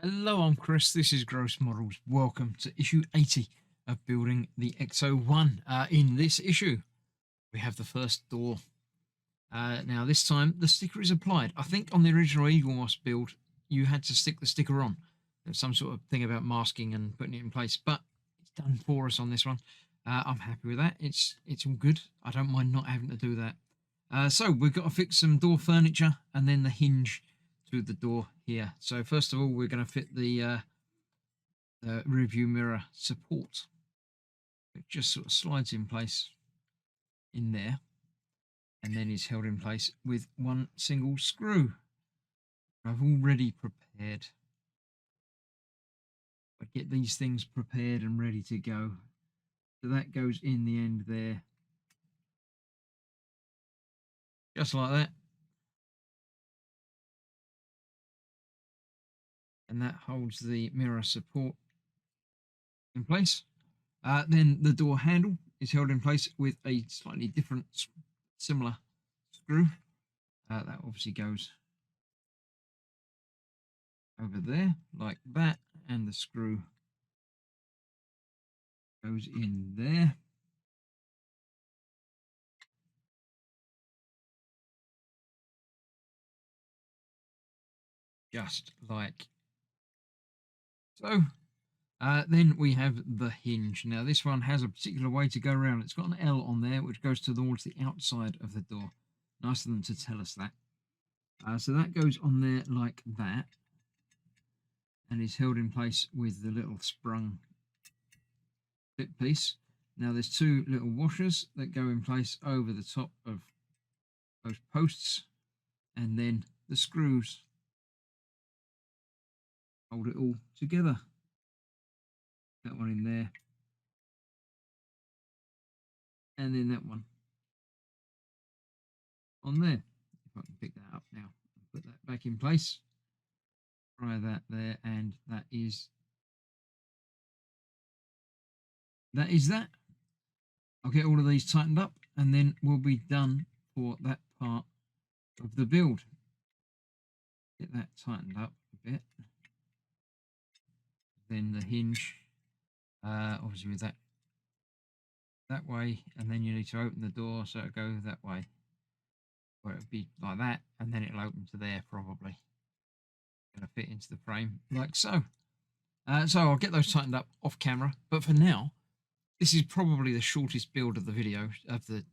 Hello, I'm Chris. This is Gross Models. Welcome to issue 80 of building the Ecto-1. In this issue, we have the first door. Now, this time the sticker is applied. I think on the original Eagle Moss build, you had to stick the sticker on. There's some sort of thing about masking and putting it in place, but it's done for us on this one. I'm happy with that. It's all good. I don't mind not having to do that. So we've got to fix some door furniture and then the hinge to the door here. So first of all, we're going to fit the rear view mirror support. It just sort of slides in place in there and then is held in place with one single screw. I've already prepared. I get these things prepared and ready to go. So that goes in the end there. Just like that. And that holds the mirror support in place. Then the door handle is held in place with a slightly different, similar screw. That obviously goes over there like that, and the screw goes in there. Just like so. Then we have the hinge. Now this one has a particular way to go around. It's got an L on there which goes towards the outside of the door. Nice of them to tell us that. So that goes on there like that and is held in place with the little sprung bit piece. Now there's two little washers that go in place over the top of those posts, and then the screws hold it all together. That one in there, and then that one on there. If I can pick that up now and put that back in place. Try that there, and that is that. I'll get all of these tightened up and then we'll be done for that part of the build. Get that tightened up a bit. Then the hinge, obviously with that way, and then you need to open the door so it'll go that way. Or it'll be like that, and then it'll open to there probably. Gonna fit into the frame like so. So I'll get those tightened up off camera, but for now, this is probably the shortest build of the video of the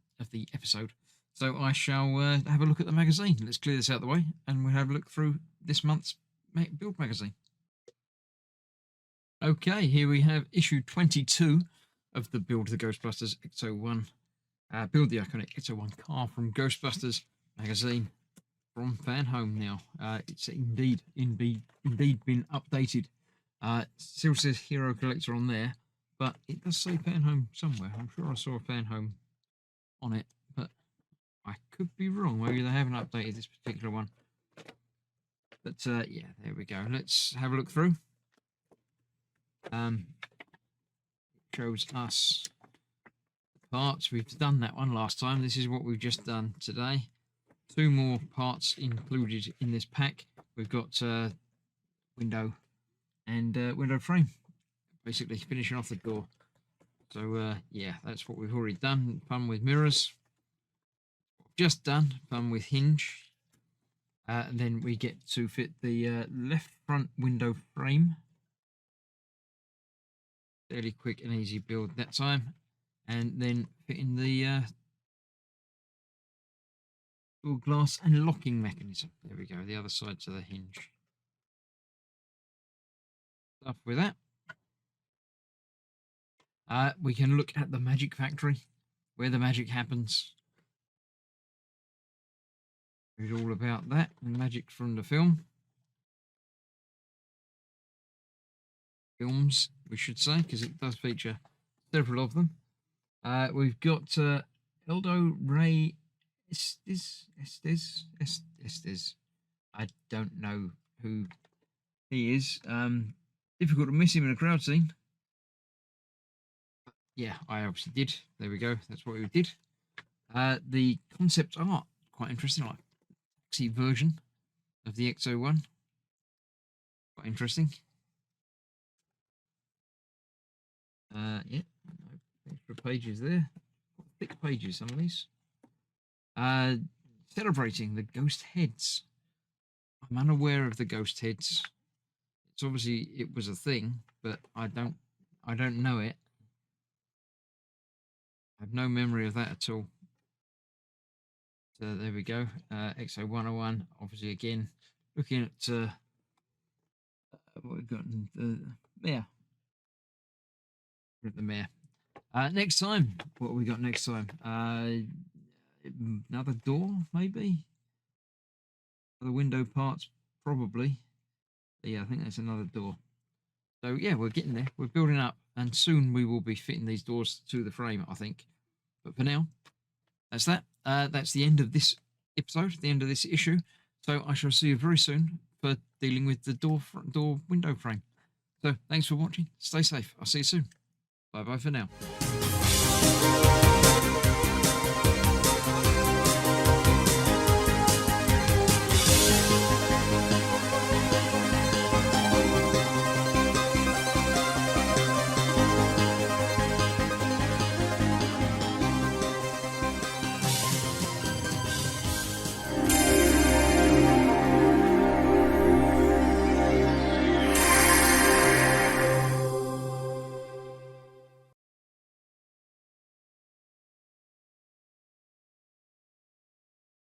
episode. So I shall have a look at the magazine. Let's clear this out of the way, and we'll have a look through this month's build magazine. Okay, here we have issue 22 of the Build the Ghostbusters Ecto-1. Build the iconic Ecto-1 car from Ghostbusters magazine from Fanhome now. It's indeed been updated. Still says Hero Collector on there, but it does say Fanhome somewhere. I'm sure I saw a Fanhome on it, but I could be wrong. Maybe they haven't updated this particular one. But yeah, there we go. Let's have a look through. It shows us parts. We've done that one last time. This is what we've just done today. Two more parts included in this pack. We've got window and window frame, basically finishing off the door. So yeah, that's what we've already done. Fun with mirrors. Just done. Fun with hinge. And then we get to fit the left front window frame. Fairly quick and easy build that time. And then fitting the door glass and locking mechanism. There we go, the other side to the hinge. Stuff with that. We can look at the magic factory, where the magic happens. Read all about that and magic from the films, we should say, because it does feature several of them. We've got Eldo Ray Estes. I don't know who he is. Difficult to miss him in a crowd scene. Yeah, I obviously did. There we go. That's what we did. The concept art, quite interesting, like taxi version of the Ecto-1. Quite interesting. Yeah, no extra pages there. Thick pages, some of these. Celebrating the ghost heads. I'm unaware of the ghost heads. It's obviously it was a thing, but I don't know it. I have no memory of that at all. So there we go. Ecto-101. Obviously, again, looking at what we've got in the mayor. The mayor. Next time, what have we got next time? Another door, maybe. Other window parts, probably. Yeah, I think that's another door. So yeah, we're getting there. We're building up, and soon we will be fitting these doors to the frame, I think. But for now, that's that. That's the end of this episode, the end of this issue. So I shall see you very soon for dealing with the door window frame. So thanks for watching. Stay safe. I'll see you soon. Bye bye for now.